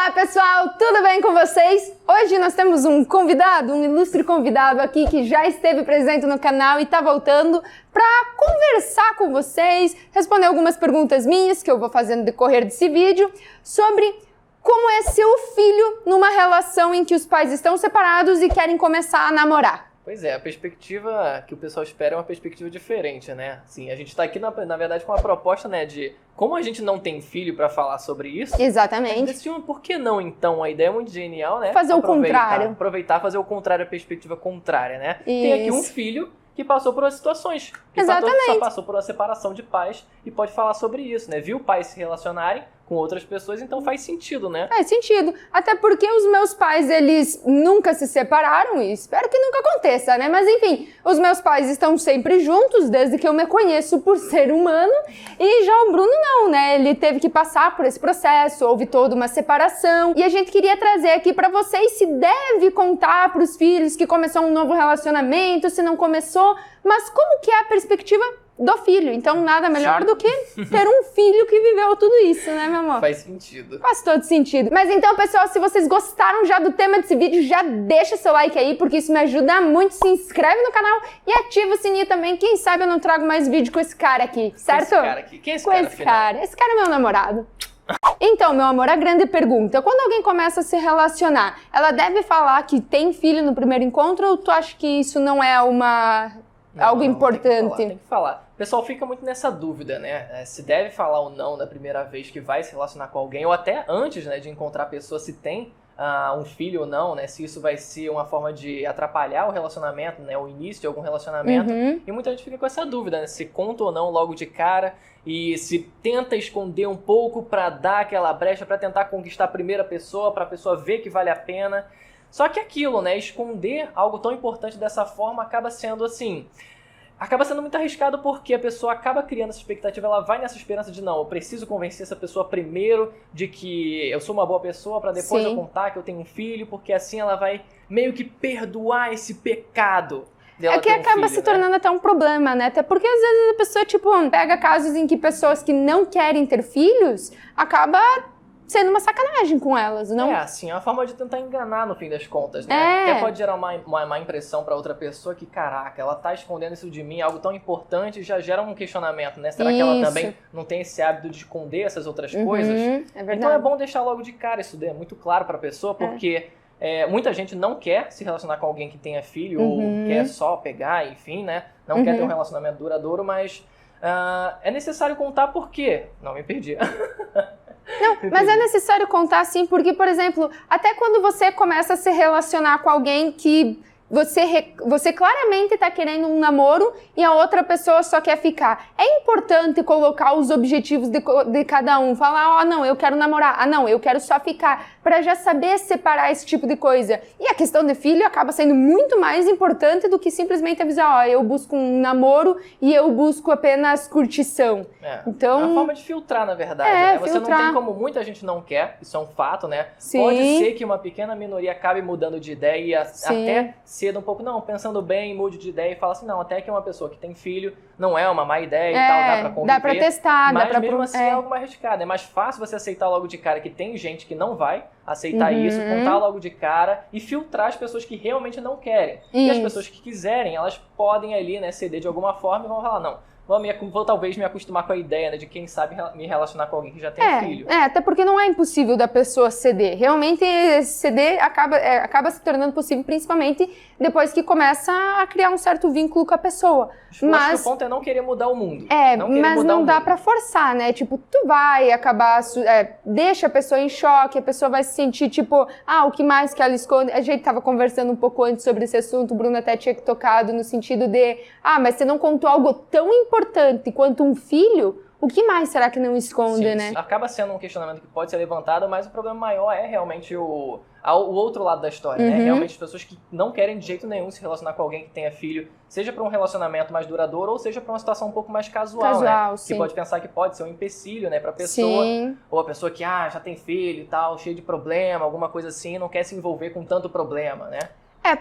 Olá pessoal, tudo bem com vocês? Hoje nós temos um convidado, um ilustre convidado aqui que já esteve presente no canal e está voltando para conversar com vocês, responder algumas perguntas minhas que eu vou fazer no decorrer desse vídeo sobre como é ser o filho numa relação em que os pais estão separados e querem começar a namorar. Pois é, a perspectiva que o pessoal espera é uma perspectiva diferente, né? Assim, a gente está aqui, na verdade, com uma proposta, né, de como a gente não tem filho para falar sobre isso. Exatamente. Decidiu, por que não, então? A ideia é muito genial, né? Fazer o contrário. Aproveitar, fazer o contrário, a perspectiva contrária, né? Isso. Tem aqui um filho que passou por situações. Exatamente. Só passou por uma separação de pais e pode falar sobre isso, né? Viu pais se relacionarem com outras pessoas, então faz sentido, né? Faz sentido. Até porque os meus pais, eles nunca se separaram e espero que nunca aconteça, né? Mas enfim, os meus pais estão sempre juntos desde que eu me conheço por ser humano e já o Bruno não, né? Ele teve que passar por esse processo, houve toda uma separação e a gente queria trazer aqui pra vocês se deve contar pros filhos que começou um novo relacionamento, se não começou, mas como que é a perspectiva do filho. Então, nada melhor do que ter um filho que viveu tudo isso, né, meu amor? Faz sentido. Faz todo sentido. Mas então, pessoal, se vocês gostaram já do tema desse vídeo, já deixa seu like aí, porque isso me ajuda muito. Se inscreve no canal e ativa o sininho também. Quem sabe eu não trago mais vídeo com esse cara aqui, certo? Esse cara aqui. Quem é esse com cara, esse cara. Esse cara é meu namorado. Então, meu amor, a grande pergunta, quando alguém começa a se relacionar, ela deve falar que tem filho no primeiro encontro ou tu acha que isso não é algo importante? Tem que falar. O pessoal fica muito nessa dúvida, né? Se deve falar ou não na primeira vez que vai se relacionar com alguém, ou até antes, né, de encontrar a pessoa, se tem um filho ou não, né? Se isso vai ser uma forma de atrapalhar o relacionamento, né? O início de algum relacionamento. E muita gente fica com essa dúvida, né? Se conta ou não logo de cara e se tenta esconder um pouco pra dar aquela brecha, pra tentar conquistar a primeira pessoa, pra pessoa ver que vale a pena. Só que aquilo, né? Esconder algo tão importante dessa forma acaba sendo assim... Acaba sendo muito arriscado porque a pessoa acaba criando essa expectativa, ela vai nessa esperança de não, eu preciso convencer essa pessoa primeiro de que eu sou uma boa pessoa pra depois eu contar que eu tenho um filho, porque assim ela vai meio que perdoar esse pecado dela É que ter um acaba filho, se tornando até um problema, né? Até porque às vezes a pessoa, tipo, pega casos em que pessoas que não querem ter filhos, acaba sendo uma sacanagem com elas, não? É, assim, é uma forma de tentar enganar no fim das contas, né? É. Até pode gerar uma má impressão pra outra pessoa que, caraca, ela tá escondendo isso de mim, algo tão importante, já gera um questionamento, né? Será que ela também não tem esse hábito de esconder essas outras coisas? É verdade. Então é bom deixar logo de cara isso daí, é muito claro pra pessoa, porque muita gente não quer se relacionar com alguém que tenha filho, ou quer só pegar, enfim, né? Não quer ter um relacionamento duradouro, mas é necessário contar por quê. Não, me perdi. Não, mas é necessário contar sim, porque, por exemplo, até quando você começa a se relacionar com alguém que você claramente está querendo um namoro e a outra pessoa só quer ficar. É importante colocar os objetivos de cada um. Falar, não, eu quero namorar. Não, eu quero só ficar. Para já saber separar esse tipo de coisa. E a questão de filho acaba sendo muito mais importante do que simplesmente avisar, eu busco um namoro e eu busco apenas curtição. Então, é uma forma de filtrar, na verdade. Né? Você não tem como muita gente não quer, isso é um fato, né? Sim. Pode ser que uma pequena minoria acabe mudando de ideia e até cedo um pouco, não, pensando bem, mude de ideia e fala assim, não, até que uma pessoa que tem filho não é uma má ideia e tal, dá pra conviver. Dá pra testar, mas dá pra... mesmo assim é algo mais arriscado. É mais fácil você aceitar logo de cara que tem gente que não vai aceitar isso, contar logo de cara e filtrar as pessoas que realmente não querem. E as pessoas que quiserem, elas podem ali, né, ceder de alguma forma e vão falar, não, vou talvez me acostumar com a ideia, né, de quem sabe me relacionar com alguém que já tem filho. Até porque não é impossível da pessoa ceder. Realmente, ceder acaba se tornando possível, principalmente depois que começa a criar um certo vínculo com a pessoa. Acho que o ponto é não querer mudar o mundo. Mas não dá pra forçar, né? Tipo, tu vai acabar... deixa a pessoa em choque, a pessoa vai se sentir, tipo... o que mais que ela esconde? A gente tava conversando um pouco antes sobre esse assunto, o Bruno até tinha tocado no sentido de... mas você não contou algo tão importante quanto um filho... O que mais será que não esconde, né? Acaba sendo um questionamento que pode ser levantado, mas o problema maior é realmente o outro lado da história, né? Realmente as pessoas que não querem de jeito nenhum se relacionar com alguém que tenha filho, seja para um relacionamento mais duradouro ou seja para uma situação um pouco mais casual, né? Sim. Que pode pensar que pode ser um empecilho, né, pra pessoa. Sim. Ou a pessoa que já tem filho e tal, cheio de problema, alguma coisa assim, não quer se envolver com tanto problema, né?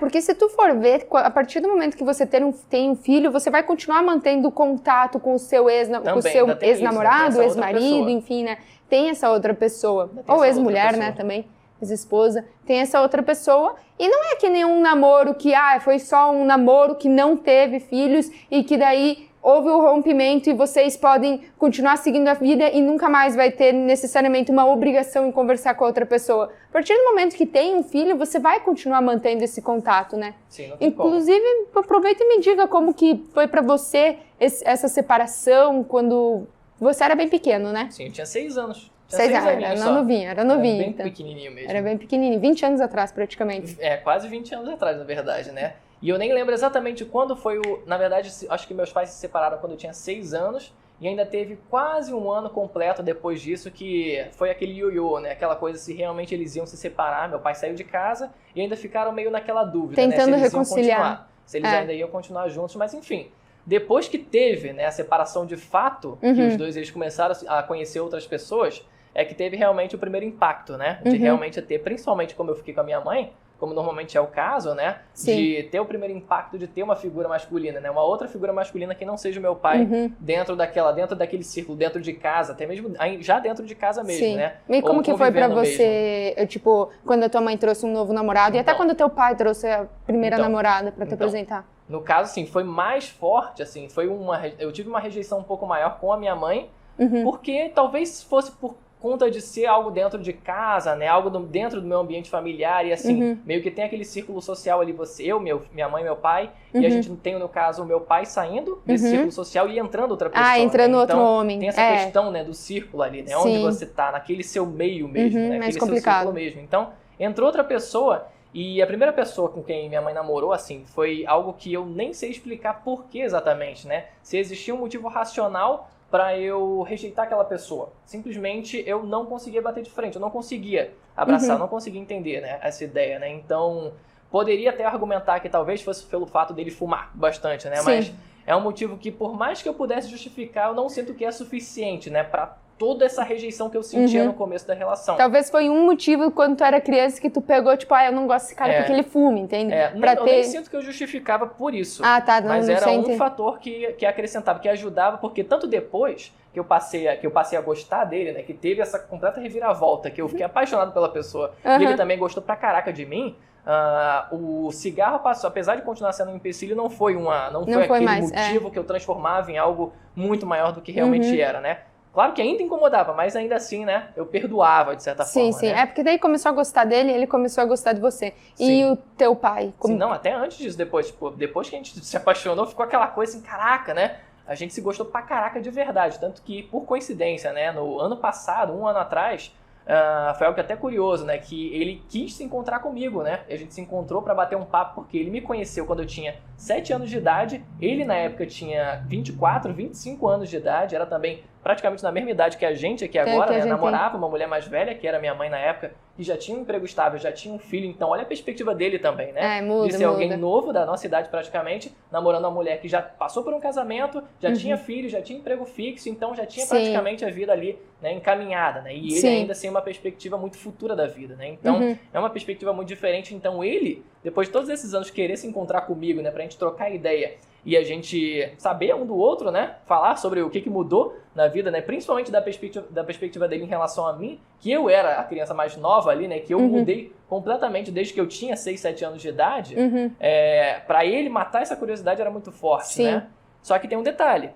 Porque se tu for ver, a partir do momento que você tem um filho, você vai continuar mantendo contato com o seu ex-namorado, ex-marido, enfim, né? tem essa outra pessoa. Ou ex-mulher, né, também, ex-esposa, tem essa outra pessoa. E não é que nenhum namoro que, foi só um namoro que não teve filhos e que daí houve o rompimento e vocês podem continuar seguindo a vida e nunca mais vai ter necessariamente uma obrigação em conversar com a outra pessoa. A partir do momento que tem um filho, você vai continuar mantendo esse contato, né? Sim, não tem Inclusive, aproveita e me diga como que foi pra você essa separação quando você era bem pequeno, né? Sim, eu tinha 6 anos. Era novinho. Era bem então. pequenininho mesmo. Era bem pequenininho, 20 anos atrás praticamente. Quase 20 anos atrás, na verdade, né? E eu nem lembro exatamente quando foi Na verdade, acho que meus pais se separaram quando eu tinha 6 anos. E ainda teve quase um ano completo depois disso que foi aquele ioiô, né? Aquela coisa se realmente eles iam se separar. Meu pai saiu de casa e ainda ficaram meio naquela dúvida, tentando né? Se eles reconciliar. Iam continuar, se eles ainda iam continuar juntos, mas enfim. Depois que teve, né, a separação de fato, que os dois eles começaram a conhecer outras pessoas, é que teve realmente o primeiro impacto, né? De realmente ter, principalmente como eu fiquei com a minha mãe, como normalmente é o caso, né? Sim. De ter o primeiro impacto de ter uma figura masculina, né? Uma outra figura masculina que não seja o meu pai dentro daquele círculo, dentro de casa, até mesmo já dentro de casa mesmo, Sim. né? E como que foi pra você, tipo, quando a tua mãe trouxe um novo namorado e até quando teu pai trouxe a primeira namorada pra te apresentar? No caso, assim, foi mais forte, assim, eu tive uma rejeição um pouco maior com a minha mãe, porque talvez fosse por conta de ser algo dentro de casa, né? Algo dentro do meu ambiente familiar e assim, meio que tem aquele círculo social ali, minha mãe e meu pai, e a gente tem, no caso, o meu pai saindo desse círculo social e entrando outra pessoa. Entrando né? outro então, homem. Tem essa questão, né, do círculo ali, né? Onde você tá, naquele seu meio mesmo, né? Mais Aquele complicado. seu círculo mesmo. Então, entrou outra pessoa. E a primeira pessoa com quem minha mãe namorou, assim, foi algo que eu nem sei explicar por que exatamente, né? Se existia um motivo racional para eu rejeitar aquela pessoa. Simplesmente eu não conseguia bater de frente, eu não conseguia abraçar, eu não conseguia entender, né, essa ideia, né? Então, poderia até argumentar que talvez fosse pelo fato dele fumar bastante, né? Sim. Mas é um motivo que, por mais que eu pudesse justificar, eu não sinto que é suficiente, né, para toda essa rejeição que eu sentia no começo da relação. Talvez foi um motivo quando tu era criança que tu pegou, tipo, eu não gosto desse cara porque ele fuma, entende? Eu nem sinto que eu justificava por isso. Tá. Mas era um fator que acrescentava, que ajudava, porque tanto depois que eu passei a gostar dele, né, que teve essa completa reviravolta, que eu fiquei apaixonado pela pessoa, e ele também gostou pra caraca de mim, o cigarro passou, apesar de continuar sendo um empecilho, não foi aquele mais, motivo que eu transformava em algo muito maior do que realmente era, né? Claro que ainda incomodava, mas ainda assim, né, eu perdoava de certa forma. Sim. Né? Porque daí começou a gostar dele e ele começou a gostar de você. Sim. E o teu pai? Sim, não, até antes disso, depois que a gente se apaixonou, ficou aquela coisa assim, caraca, né? A gente se gostou pra caraca de verdade. Tanto que, por coincidência, né, no ano passado, um ano atrás, foi algo até curioso, né? Que ele quis se encontrar comigo, né? A gente se encontrou pra bater um papo porque ele me conheceu quando eu tinha 7 anos de idade. Ele, na época, tinha 24, 25 anos de idade. Era também praticamente na mesma idade que a gente aqui agora, né? Namorava uma mulher mais velha, que era minha mãe na época, que já tinha um emprego estável, já tinha um filho. Então, olha a perspectiva dele também, né? Muda, de ser alguém novo, da nossa idade praticamente, namorando uma mulher que já passou por um casamento, já tinha filho, já tinha emprego fixo, então já tinha praticamente a vida ali, né, encaminhada, né? E ele ainda sem uma perspectiva muito futura da vida, né? Então, é uma perspectiva muito diferente. Então, ele, depois de todos esses anos, querer se encontrar comigo, né, pra gente trocar ideia e a gente saber um do outro, né, falar sobre o que mudou na vida, né, principalmente da perspectiva dele em relação a mim, que eu era a criança mais nova ali, né, que eu mudei completamente desde que eu tinha 6, 7 anos de idade, pra ele matar essa curiosidade era muito forte, né? Só que tem um detalhe,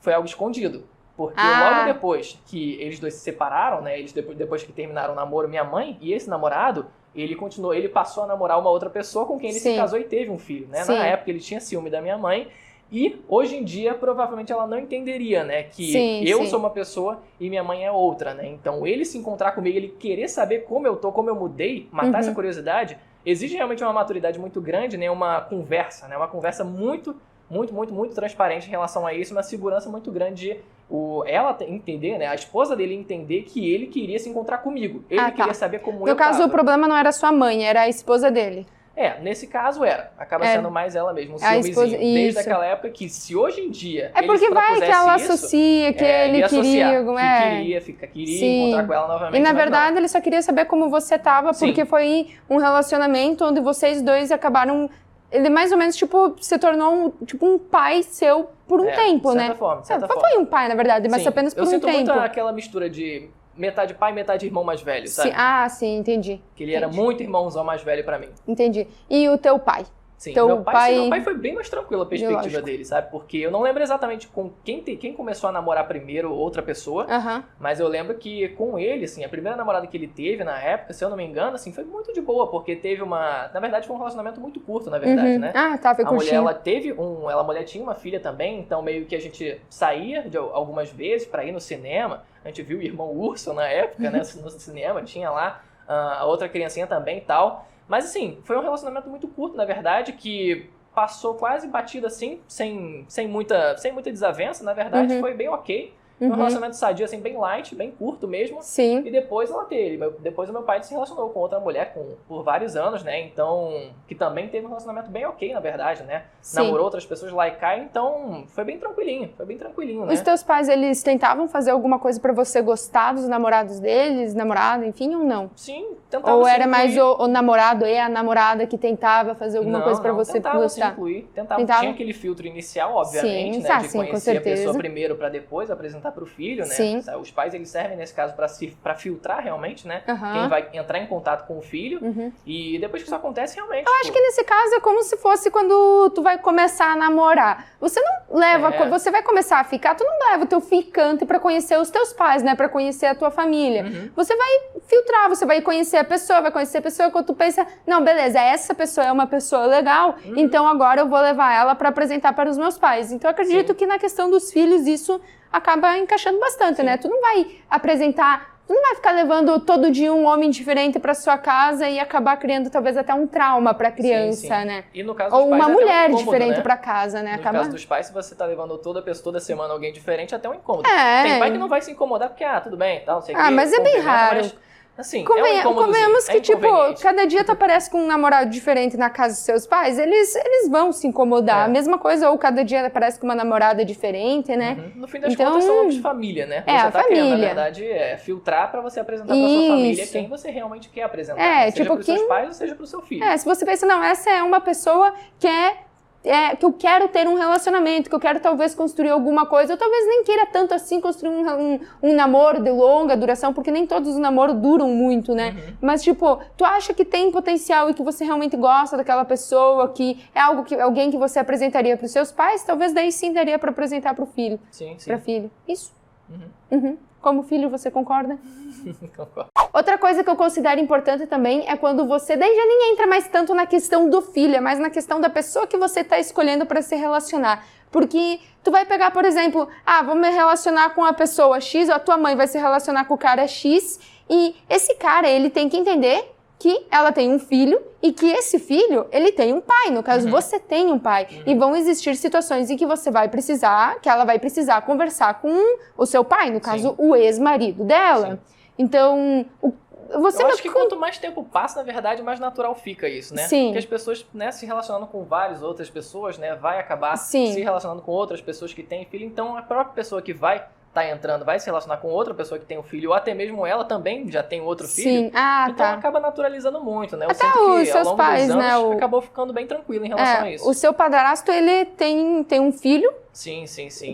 foi algo escondido. Porque logo depois que eles dois se separaram, né, depois que terminaram o namoro, minha mãe e esse namorado, ele passou a namorar uma outra pessoa com quem ele se casou e teve um filho, né? Na época ele tinha ciúme da minha mãe e hoje em dia provavelmente ela não entenderia, né, que eu sou uma pessoa e minha mãe é outra, né? Então ele se encontrar comigo, ele querer saber como eu tô, como eu mudei, matar essa curiosidade, exige realmente uma maturidade muito grande, né? Uma conversa, né? Uma conversa muito transparente em relação a isso, uma segurança muito grande de ela entender, né, a esposa dele entender que ele queria se encontrar comigo. Ele queria saber como eu tava. No caso, o problema não era sua mãe, era a esposa dele. Nesse caso era. Acaba sendo mais ela mesma, um ciúmezinho. Desde aquela época que, se hoje em dia porque vai que ela associa que ele queria encontrar com ela novamente. E na verdade ele só queria saber como você tava, porque foi um relacionamento onde vocês dois acabaram ele mais ou menos, tipo, se tornou um pai seu por um tempo, de né? certa forma, de certa forma. Foi um pai, na verdade, mas Sim, apenas por um tempo. Eu sinto muito aquela mistura de metade pai, metade irmão mais velho, sabe? Sim, entendi. Que ele era muito irmãozão mais velho pra mim. Entendi. E o teu pai? Sim, meu pai foi bem mais tranquilo a perspectiva dele, sabe? Porque eu não lembro exatamente com quem começou a namorar primeiro outra pessoa, mas eu lembro que com ele, assim, a primeira namorada que ele teve na época, se eu não me engano, assim, foi muito de boa, porque teve na verdade foi um relacionamento muito curto, na verdade, né? Foi curtinho. A mulher tinha uma filha também, então meio que a gente saía algumas vezes pra ir no cinema, a gente viu o Irmão Urso na época, né, no cinema, tinha lá a outra criancinha também e tal. Mas assim, foi um relacionamento muito curto, na verdade, que passou quase batido assim, sem muita desavença, na verdade, foi bem ok. Um relacionamento sadio, assim, bem light, bem curto mesmo. Sim. E depois depois o meu pai se relacionou com outra mulher por vários anos, né? Então, que também teve um relacionamento bem ok, na verdade, né? Sim. Namorou outras pessoas lá e cá, então foi bem tranquilinho, né? Os teus pais, eles tentavam fazer alguma coisa pra você gostar dos namorados deles, namorado, enfim, ou não? Sim, tentavam. Ou era mais o namorado e a namorada que tentava fazer alguma coisa pra você gostar? Tentava. Tinha aquele filtro inicial, obviamente, né? De conhecer a pessoa primeiro pra depois apresentar para o filho, né? Sim. Os pais, eles servem nesse caso para filtrar realmente, né? Quem vai entrar em contato com o filho. E depois que isso acontece, realmente... Eu acho que nesse caso é como se fosse quando tu vai começar a namorar. Você não leva... Você vai começar a ficar, tu não leva o teu ficante para conhecer os teus pais, né? Para conhecer a tua família. Você vai filtrar, você vai conhecer a pessoa, quando tu pensa, não, beleza, essa pessoa é uma pessoa legal, então agora eu vou levar ela para apresentar para os meus pais. Então eu acredito que na questão dos filhos isso acaba encaixando bastante, né? Tu não vai ficar levando todo dia um homem diferente pra sua casa e acabar criando talvez até um trauma pra criança, né? E no caso ou dos pais, uma mulher incômodo, diferente né? pra casa, né? No caso dos pais, se você tá levando toda semana alguém diferente, até um incômodo. É. Tem pai que não vai se incomodar porque, tudo bem, tal, sei o quê. Mas é bem raro. Mas, assim, convenhamos que, tipo, cada dia tu aparece com um namorado diferente na casa dos seus pais, eles vão se incomodar. A mesma coisa, ou cada dia aparece com uma namorada diferente, né? No fim das contas, são nomes de família, né? Você tá querendo, na verdade, filtrar pra você apresentar pra sua família quem você realmente quer apresentar. Seja pros seus pais ou seja pro seu filho. Se você pensa, não, essa é uma pessoa que que eu quero ter um relacionamento, que eu quero talvez construir alguma coisa, eu talvez nem queira tanto assim construir um namoro de longa duração, porque nem todos os namoros duram muito, né? Mas, tipo, tu acha que tem potencial e que você realmente gosta daquela pessoa, que é alguém que você apresentaria pros seus pais, talvez daí sim daria pra apresentar pro filho. Sim. Pra filho. Isso. Como filho, você concorda? Concordo. Outra coisa que eu considero importante também é quando você, daí já nem entra mais tanto na questão do filho, é mais na questão da pessoa que você está escolhendo para se relacionar. Porque tu vai pegar, por exemplo, vou me relacionar com a pessoa X, ou a tua mãe vai se relacionar com o cara X, e esse cara, ele tem que entender que ela tem um filho e que esse filho, ele tem um pai. No caso, você tem um pai. E vão existir situações em que ela vai precisar conversar com o seu pai, no caso, o ex-marido dela. Então, eu acho que quanto mais tempo passa, na verdade, mais natural fica isso, né? Sim. Porque as pessoas, né, se relacionando com várias outras pessoas, né, vai acabar se relacionando com outras pessoas que têm filho. Então, a própria pessoa que vai se relacionar com outra pessoa que tem um filho, ou até mesmo ela também já tem outro filho. Então acaba naturalizando muito, né? Eu até sinto que os seus ao longo pais, dos anos, né? Acabou ficando bem tranquilo em relação a isso. O seu padrasto, ele tem um filho. Sim.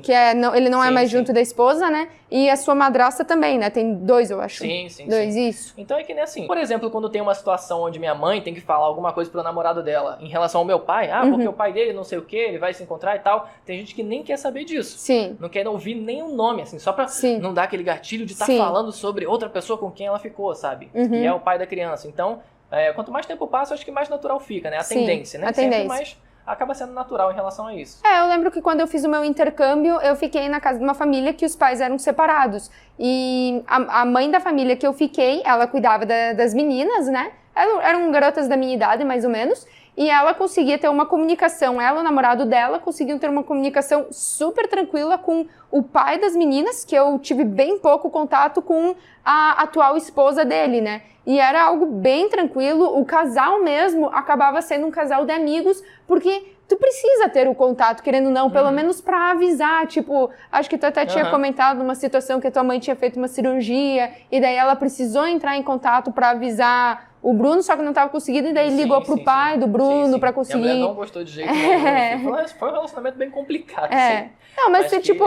Que ele não é mais junto da esposa, né? E a sua madrasta também, né? Tem 2, eu acho. Sim. Isso. Então é que nem assim. Por exemplo, quando tem uma situação onde minha mãe tem que falar alguma coisa pro namorado dela em relação ao meu pai, porque o pai dele não sei o que, ele vai se encontrar e tal. Tem gente que nem quer saber disso. Sim. Não quer ouvir nenhum nome, assim, só pra não dar aquele gatilho de estar falando sobre outra pessoa com quem ela ficou, sabe? Que é o pai da criança. Então, quanto mais tempo passa, acho que mais natural fica, né? A tendência, né? Sempre mais acaba sendo natural em relação a isso. Eu lembro que quando eu fiz o meu intercâmbio, eu fiquei na casa de uma família que os pais eram separados. E a mãe da família que eu fiquei, ela cuidava das meninas, né? Eram garotas da minha idade, mais ou menos. E ela conseguia ter uma comunicação, ela e o namorado dela conseguiam ter uma comunicação super tranquila com o pai das meninas, que eu tive bem pouco contato com a atual esposa dele, né? E era algo bem tranquilo, o casal mesmo acabava sendo um casal de amigos, porque tu precisa ter o contato, querendo ou não, pelo menos pra avisar, tipo, acho que tu até tinha comentado uma situação que a tua mãe tinha feito uma cirurgia, e daí ela precisou entrar em contato pra avisar o Bruno, só que não tava conseguindo, e daí ligou pro pai do Bruno pra conseguir. Minha mulher não gostou de jeito nenhum. Foi um relacionamento bem complicado, assim. Não, mas tipo,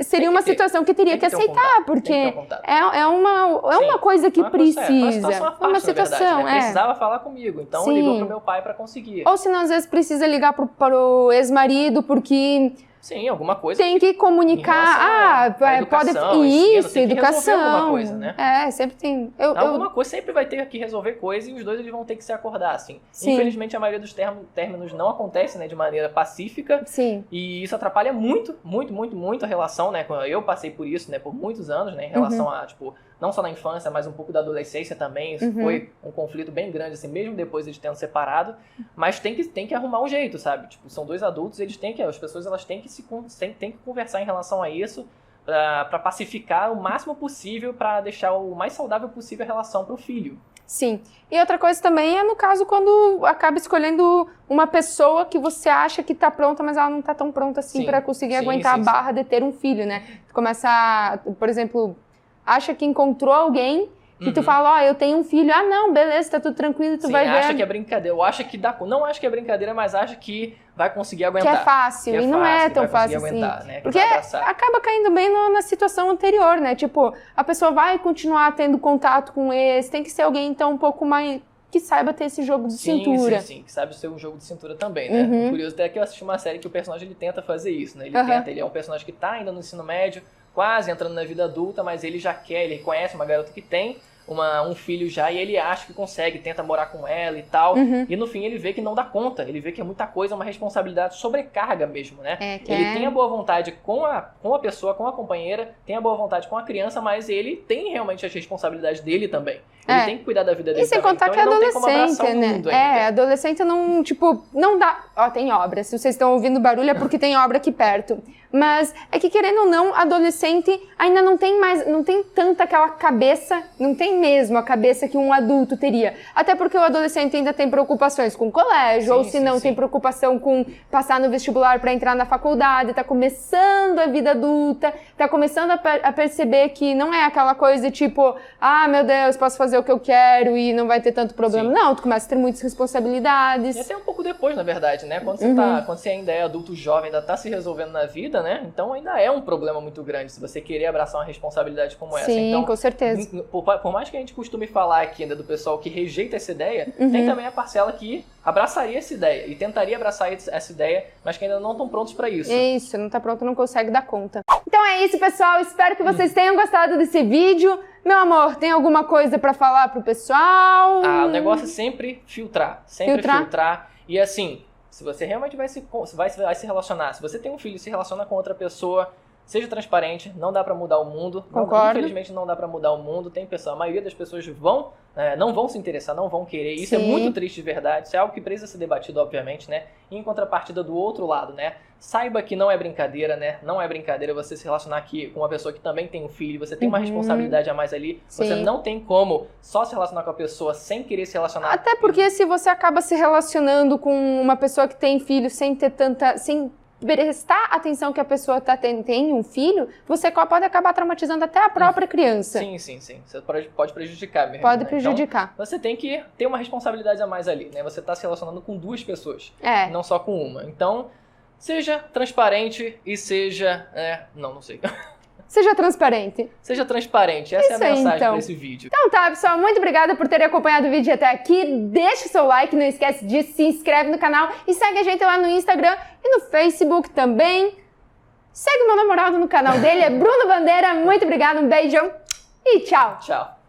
seria uma situação que teria que aceitar, porque é uma coisa que precisa. É uma situação, precisava falar comigo, então ligou pro meu pai pra conseguir. Ou senão, às vezes, precisa ligar pro ex-marido, porque... Sim, alguma coisa. Tem que comunicar, pode... Isso, educação. Alguma coisa, né? Sempre tem... Alguma coisa, sempre vai ter que resolver coisa e os dois eles vão ter que se acordar, assim. Sim. Infelizmente, a maioria dos términos não acontece, né, de maneira pacífica. Sim. E isso atrapalha muito a relação, né? Eu passei por isso, né, por muitos anos, né, em relação a, tipo... Não só na infância, mas um pouco da adolescência também. Isso foi um conflito bem grande, assim, mesmo depois de tendo separado. Mas tem que arrumar um jeito, sabe? Tipo, são dois adultos, as pessoas elas têm que conversar em relação a isso para pacificar o máximo possível, para deixar o mais saudável possível a relação para o filho. Sim. E outra coisa também é no caso quando acaba escolhendo uma pessoa que você acha que tá pronta, mas ela não tá tão pronta assim para conseguir aguentar a barra de ter um filho, né? Tu começa, por exemplo... acha que encontrou alguém que tu fala, eu tenho um filho, não, beleza, tá tudo tranquilo, tu vai ver. Acha que é brincadeira, não acha que é brincadeira, mas acha que vai conseguir aguentar. Que é fácil, e não é tão fácil assim. Né? Porque acaba caindo bem na situação anterior, né? Tipo, a pessoa vai continuar tendo contato com esse, tem que ser alguém então um pouco mais... que saiba ter esse jogo de cintura. Sim, que sabe ser um jogo de cintura também, né? Curioso até que eu assisti uma série que o personagem ele tenta fazer isso, né? Ele é um personagem que tá ainda no ensino médio, quase entrando na vida adulta, mas ele já quer, ele conhece uma garota que tem um filho já e ele acha que consegue, tenta morar com ela e tal. E no fim ele vê que não dá conta, ele vê que é muita coisa, uma responsabilidade, sobrecarga mesmo, né? Ele tem a boa vontade com a pessoa, com a companheira, tem a boa vontade com a criança, mas ele tem realmente as responsabilidades dele também. Ele tem que cuidar da vida dele também. E sem contar então, que é adolescente, né? Adolescente não, tipo, não dá... tem obra, se vocês estão ouvindo barulho é porque tem obra aqui perto. Mas é que, querendo ou não, adolescente ainda não tem tanta aquela cabeça, não tem mesmo a cabeça que um adulto teria. Até porque o adolescente ainda tem preocupações com o colégio, ou se não tem preocupação com passar no vestibular para entrar na faculdade, tá começando a vida adulta, tá começando a perceber que não é aquela coisa de tipo, meu Deus, posso fazer o que eu quero e não vai ter tanto problema. Não, tu começa a ter muitas responsabilidades. E até um pouco depois, na verdade, né? Quando você ainda é adulto jovem, ainda tá se resolvendo na vida, né? Então ainda é um problema muito grande se você querer abraçar uma responsabilidade como essa. Sim, então, com certeza. Por mais que a gente costume falar aqui ainda do pessoal que rejeita essa ideia, tem também a parcela que abraçaria essa ideia e tentaria abraçar essa ideia, mas que ainda não estão prontos para isso. Isso, não tá pronto, não consegue dar conta. Então é isso, pessoal. Espero que vocês tenham gostado desse vídeo. Meu amor, tem alguma coisa pra falar pro pessoal? O negócio é sempre filtrar. Filtrar. E assim, se você realmente vai se relacionar, se você tem um filho e se relaciona com outra pessoa, seja transparente, não dá pra mudar o mundo. Concordo. Infelizmente não dá pra mudar o mundo. A maioria das pessoas não vão se interessar, não vão querer. Isso é muito triste de verdade. Isso é algo que precisa ser debatido, obviamente, né? E em contrapartida do outro lado, né? Saiba que não é brincadeira, né? Não é brincadeira você se relacionar aqui com uma pessoa que também tem um filho, você tem uma responsabilidade a mais ali. Você não tem como só se relacionar com a pessoa sem querer se relacionar. Até porque se você acaba se relacionando com uma pessoa que tem filho sem prestar atenção que a pessoa tem um filho, você pode acabar traumatizando até a própria criança. Sim. Você pode prejudicar mesmo. Pode prejudicar. Então, você tem que ter uma responsabilidade a mais ali, né? Você está se relacionando com duas pessoas, não só com uma. Então, seja transparente e seja... não sei. Seja transparente. Seja transparente. Essa é a mensagem para esse vídeo. Então tá, pessoal. Muito obrigada por terem acompanhado o vídeo até aqui. Deixa o seu like, não esquece de se inscreve no canal e segue a gente lá no Instagram e no Facebook também. Segue o meu namorado no canal dele, é Bruno Bandeira. Muito obrigada, um beijão e tchau. Tchau.